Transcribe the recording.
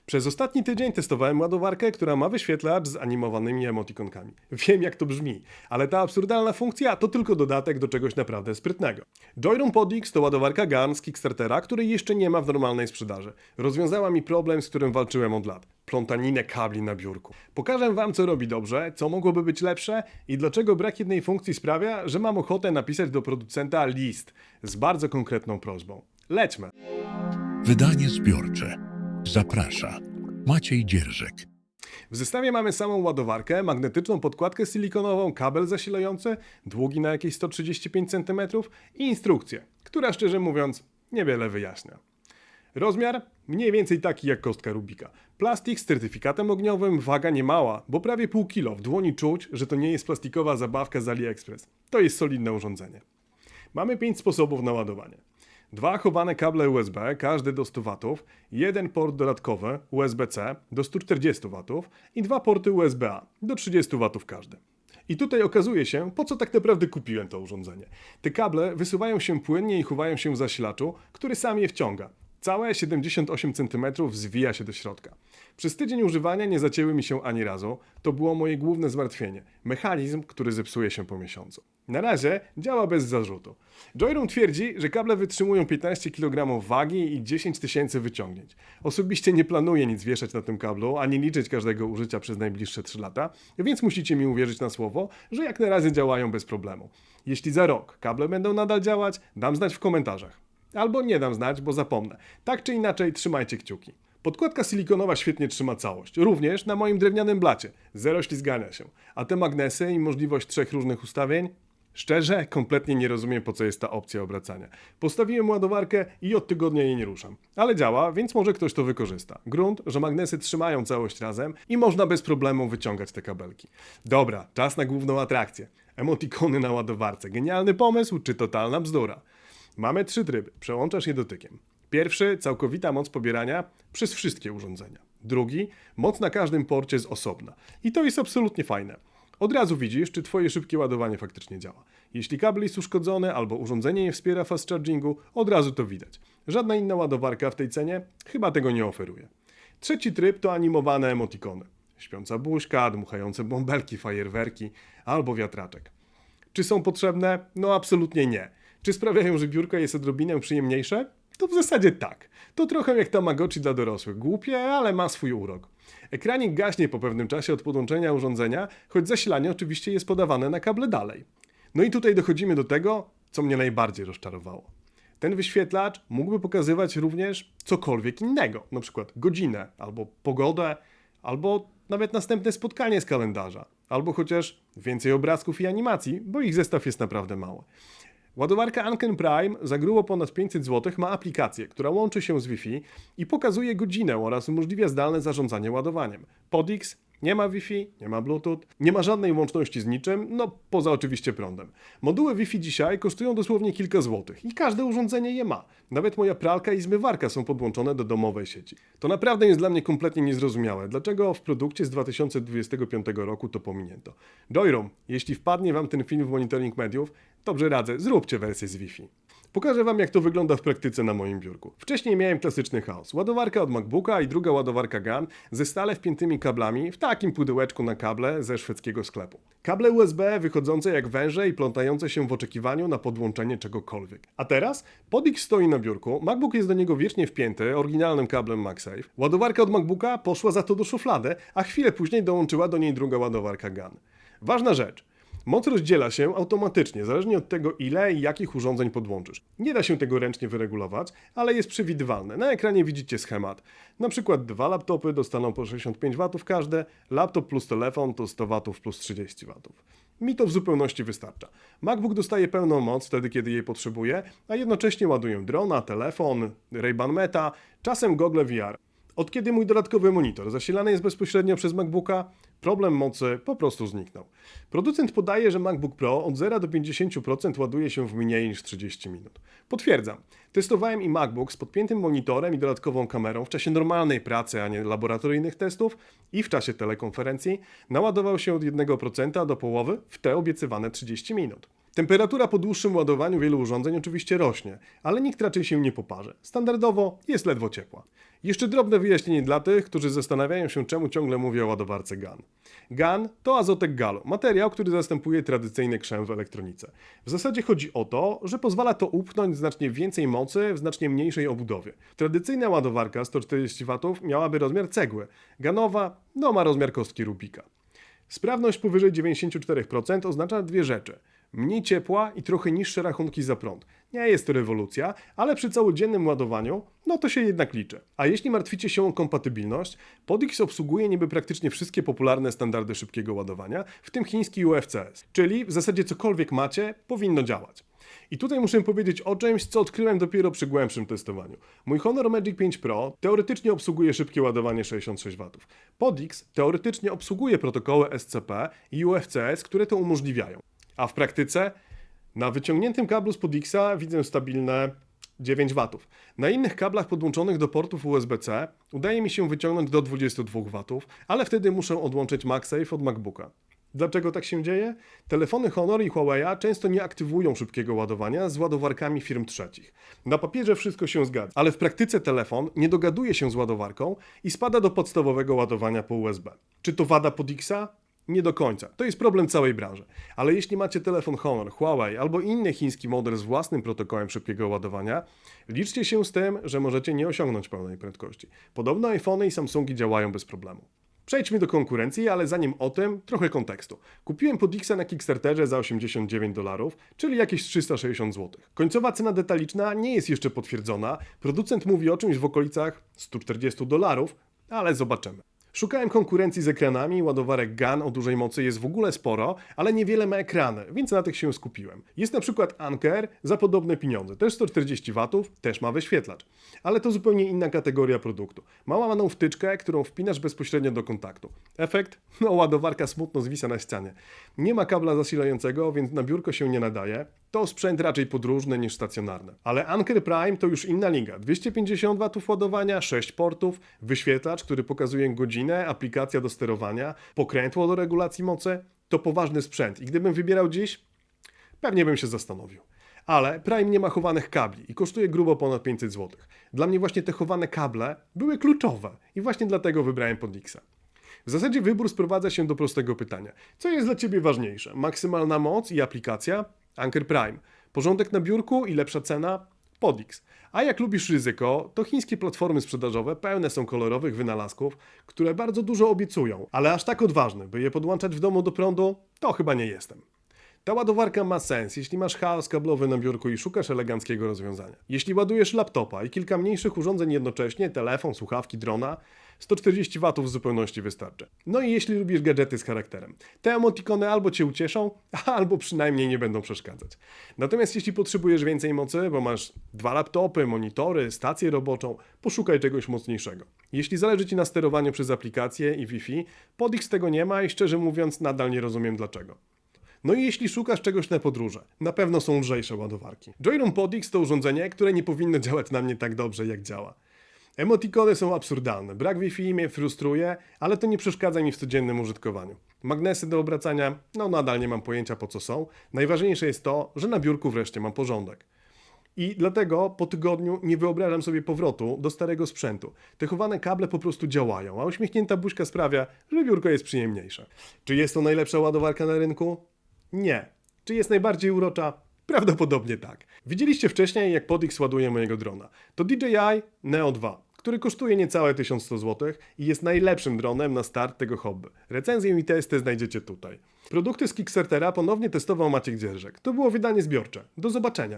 Przez ostatni tydzień testowałem ładowarkę, która ma wyświetlacz z animowanymi emotikonkami. Wiem jak to brzmi, ale ta absurdalna funkcja to tylko dodatek do czegoś naprawdę sprytnego. Joyroom Podix to ładowarka GAN z Kickstartera, której jeszcze nie ma w normalnej sprzedaży. Rozwiązała mi problem, z którym walczyłem od lat. Plątaninę kabli na biurku. Pokażę wam co robi dobrze, co mogłoby być lepsze i dlaczego brak jednej funkcji sprawia, że mam ochotę napisać do producenta list z bardzo konkretną prośbą. Lećmy! Wydanie zbiorcze. Zaprasza Maciej Dzierżek. W zestawie mamy samą ładowarkę, magnetyczną podkładkę silikonową, kabel zasilający, długi na jakieś 135 cm i instrukcję, która szczerze mówiąc niewiele wyjaśnia. Rozmiar mniej więcej taki jak kostka Rubika. Plastik z certyfikatem ogniowym, waga niemała, bo prawie pół kilo. W dłoni czuć, że to nie jest plastikowa zabawka z AliExpress. To jest solidne urządzenie. Mamy 5 sposobów na ładowanie. 2 chowane kable USB, każdy do 100 W, jeden port dodatkowy USB-C do 140 W i 2 porty USB-A do 30 W każdy. I tutaj okazuje się, po co tak naprawdę kupiłem to urządzenie. Te kable wysuwają się płynnie i chowają się w zasilaczu, który sam je wciąga. Całe 78 cm zwija się do środka. Przez tydzień używania nie zacięły mi się ani razu. To było moje główne zmartwienie. Mechanizm, który zepsuje się po miesiącu. Na razie działa bez zarzutu. Joyroom twierdzi, że kable wytrzymują 15 kg wagi i 10 tysięcy wyciągnięć. Osobiście nie planuję nic wieszać na tym kablu, ani liczyć każdego użycia przez najbliższe 3 lata, więc musicie mi uwierzyć na słowo, że jak na razie działają bez problemu. Jeśli za rok kable będą nadal działać, dam znać w komentarzach. Albo nie dam znać, bo zapomnę. Tak czy inaczej, trzymajcie kciuki. Podkładka silikonowa świetnie trzyma całość. Również na moim drewnianym blacie. Zero ślizgania się. A te magnesy i możliwość 3 różnych ustawień? Szczerze, kompletnie nie rozumiem, po co jest ta opcja obracania. Postawiłem ładowarkę i od tygodnia jej nie ruszam. Ale działa, więc może ktoś to wykorzysta. Grunt, że magnesy trzymają całość razem i można bez problemu wyciągać te kabelki. Dobra, czas na główną atrakcję. Emotikony na ładowarce. Genialny pomysł czy totalna bzdura? Mamy 3 tryby, przełączasz je dotykiem. Pierwszy, całkowita moc pobierania przez wszystkie urządzenia. Drugi, moc na każdym porcie z osobna. I to jest absolutnie fajne. Od razu widzisz, czy twoje szybkie ładowanie faktycznie działa. Jeśli kabel jest uszkodzony albo urządzenie nie wspiera fast chargingu, od razu to widać. Żadna inna ładowarka w tej cenie chyba tego nie oferuje. Trzeci tryb to animowane emotikony. Śpiąca buźka, dmuchające bąbelki, fajerwerki albo wiatraczek. Czy są potrzebne? No absolutnie nie. Czy sprawiają, że biurko jest odrobinę przyjemniejsze? To w zasadzie tak. To trochę jak Tamagotchi dla dorosłych. Głupie, ale ma swój urok. Ekranik gaśnie po pewnym czasie od podłączenia urządzenia, choć zasilanie oczywiście jest podawane na kable dalej. No i tutaj dochodzimy do tego, co mnie najbardziej rozczarowało. Ten wyświetlacz mógłby pokazywać również cokolwiek innego, na przykład godzinę, albo pogodę, albo nawet następne spotkanie z kalendarza, albo chociaż więcej obrazków i animacji, bo ich zestaw jest naprawdę mały. Ładowarka Anken Prime za grubo ponad 500 zł ma aplikację, która łączy się z Wi-Fi i pokazuje godzinę oraz umożliwia zdalne zarządzanie ładowaniem. Podix nie ma Wi-Fi, nie ma Bluetooth, nie ma żadnej łączności z niczym, no poza oczywiście prądem. Moduły Wi-Fi dzisiaj kosztują dosłownie kilka złotych i każde urządzenie je ma. Nawet moja pralka i zmywarka są podłączone do domowej sieci. To naprawdę jest dla mnie kompletnie niezrozumiałe, dlaczego w produkcie z 2025 roku to pominięto. Joyroom, jeśli wpadnie wam ten film w monitoring mediów, dobrze radzę, zróbcie wersję z Wi-Fi. Pokażę wam jak to wygląda w praktyce na moim biurku. Wcześniej miałem klasyczny chaos. Ładowarka od MacBooka i druga ładowarka GAN ze stale wpiętymi kablami w takim pudełeczku na kable ze szwedzkiego sklepu. Kable USB wychodzące jak węże i plątające się w oczekiwaniu na podłączenie czegokolwiek. A teraz Podix stoi na biurku, MacBook jest do niego wiecznie wpięty oryginalnym kablem MagSafe. Ładowarka od MacBooka poszła za to do szuflady, a chwilę później dołączyła do niej druga ładowarka GAN. Ważna rzecz. Moc rozdziela się automatycznie, zależnie od tego ile i jakich urządzeń podłączysz. Nie da się tego ręcznie wyregulować, ale jest przewidywalne. Na ekranie widzicie schemat. Na przykład 2 laptopy dostaną po 65 W każde, laptop plus telefon to 100 W plus 30 W. Mi to w zupełności wystarcza. MacBook dostaje pełną moc wtedy, kiedy jej potrzebuje, a jednocześnie ładuję drona, telefon, Ray-Ban Meta, czasem gogle VR. Od kiedy mój dodatkowy monitor zasilany jest bezpośrednio przez MacBooka, problem mocy po prostu zniknął. Producent podaje, że MacBook Pro od 0 do 50% ładuje się w mniej niż 30 minut. Potwierdzam. Testowałem i MacBook z podpiętym monitorem i dodatkową kamerą w czasie normalnej pracy, a nie laboratoryjnych testów i w czasie telekonferencji naładował się od 1% do połowy w te obiecywane 30 minut. Temperatura po dłuższym ładowaniu wielu urządzeń oczywiście rośnie, ale nikt raczej się nie poparzy. Standardowo jest ledwo ciepła. Jeszcze drobne wyjaśnienie dla tych, którzy zastanawiają się, czemu ciągle mówię o ładowarce GAN. GAN to azotek galu, materiał, który zastępuje tradycyjny krzem w elektronice. W zasadzie chodzi o to, że pozwala to upchnąć znacznie więcej mocy w znacznie mniejszej obudowie. Tradycyjna ładowarka 140 W miałaby rozmiar cegły, GANowa ma rozmiar kostki Rubika. Sprawność powyżej 94% oznacza dwie rzeczy. Mniej ciepła i trochę niższe rachunki za prąd. Nie jest to rewolucja, ale przy całodziennym ładowaniu, to się jednak liczy. A jeśli martwicie się o kompatybilność, Podix obsługuje niby praktycznie wszystkie popularne standardy szybkiego ładowania, w tym chiński UFCS. Czyli w zasadzie cokolwiek macie, powinno działać. I tutaj muszę powiedzieć o czymś, co odkryłem dopiero przy głębszym testowaniu. Mój Honor Magic 5 Pro teoretycznie obsługuje szybkie ładowanie 66 W. Podix teoretycznie obsługuje protokoły SCP i UFCS, które to umożliwiają. A w praktyce na wyciągniętym kablu z Podixa widzę stabilne 9 W. Na innych kablach podłączonych do portów USB-C udaje mi się wyciągnąć do 22 W, ale wtedy muszę odłączyć MagSafe od MacBooka. Dlaczego tak się dzieje? Telefony Honor i Huawei często nie aktywują szybkiego ładowania z ładowarkami firm trzecich. Na papierze wszystko się zgadza, ale w praktyce telefon nie dogaduje się z ładowarką i spada do podstawowego ładowania po USB. Czy to wada Podixa? Nie do końca. To jest problem całej branży. Ale jeśli macie telefon Honor, Huawei albo inny chiński model z własnym protokołem szybkiego ładowania, liczcie się z tym, że możecie nie osiągnąć pełnej prędkości. Podobno iPhony i Samsungi działają bez problemu. Przejdźmy do konkurencji, ale zanim o tym, trochę kontekstu. Kupiłem Podixa na Kickstarterze za $89, czyli jakieś 360 zł. Końcowa cena detaliczna nie jest jeszcze potwierdzona, producent mówi o czymś w okolicach $140, ale zobaczymy. Szukałem konkurencji z ekranami, ładowarek GAN o dużej mocy jest w ogóle sporo, ale niewiele ma ekrany, więc na tych się skupiłem. Jest na przykład Anker za podobne pieniądze, też 140 W, też ma wyświetlacz. Ale to zupełnie inna kategoria produktu. Ma łamaną wtyczkę, którą wpinasz bezpośrednio do kontaktu. Efekt? Ładowarka smutno zwisa na ścianie. Nie ma kabla zasilającego, więc na biurko się nie nadaje. To sprzęt raczej podróżny niż stacjonarny. Ale Anker Prime to już inna liga. 250 W ładowania, 6 portów, wyświetlacz, który pokazuje godzinę, aplikacja do sterowania, pokrętło do regulacji mocy. To poważny sprzęt i gdybym wybierał dziś, pewnie bym się zastanowił. Ale Prime nie ma chowanych kabli i kosztuje grubo ponad 500 zł. Dla mnie właśnie te chowane kable były kluczowe i właśnie dlatego wybrałem Podixa. W zasadzie wybór sprowadza się do prostego pytania. Co jest dla Ciebie ważniejsze? Maksymalna moc i aplikacja? Anker Prime. Porządek na biurku i lepsza cena? Podix. A jak lubisz ryzyko, to chińskie platformy sprzedażowe pełne są kolorowych wynalazków, które bardzo dużo obiecują, ale aż tak odważny, by je podłączać w domu do prądu, to chyba nie jestem. Ta ładowarka ma sens, jeśli masz chaos kablowy na biurku i szukasz eleganckiego rozwiązania. Jeśli ładujesz laptopa i kilka mniejszych urządzeń jednocześnie, telefon, słuchawki, drona, 140 W w zupełności wystarczy. No i jeśli lubisz gadżety z charakterem. Te emotikony albo Cię ucieszą, albo przynajmniej nie będą przeszkadzać. Natomiast jeśli potrzebujesz więcej mocy, bo masz 2 laptopy, monitory, stację roboczą, poszukaj czegoś mocniejszego. Jeśli zależy Ci na sterowaniu przez aplikacje i Wi-Fi, Podix tego nie ma i szczerze mówiąc nadal nie rozumiem dlaczego. No i jeśli szukasz czegoś na podróże, na pewno są lżejsze ładowarki. Joyroom Podix to urządzenie, które nie powinno działać na mnie tak dobrze, jak działa. Emotikony są absurdalne, brak Wi-Fi mnie frustruje, ale to nie przeszkadza mi w codziennym użytkowaniu. Magnesy do obracania, nadal nie mam pojęcia po co są. Najważniejsze jest to, że na biurku wreszcie mam porządek. I dlatego po tygodniu nie wyobrażam sobie powrotu do starego sprzętu. Te chowane kable po prostu działają, a uśmiechnięta buźka sprawia, że biurko jest przyjemniejsze. Czy jest to najlepsza ładowarka na rynku? Nie. Czy jest najbardziej urocza? Prawdopodobnie tak. Widzieliście wcześniej, jak Podix ładuje mojego drona. To DJI Neo 2, który kosztuje niecałe 1100 zł i jest najlepszym dronem na start tego hobby. Recenzję i testy znajdziecie tutaj. Produkty z Kickstartera ponownie testował Maciek Dzierżek. To było wydanie zbiorcze. Do zobaczenia.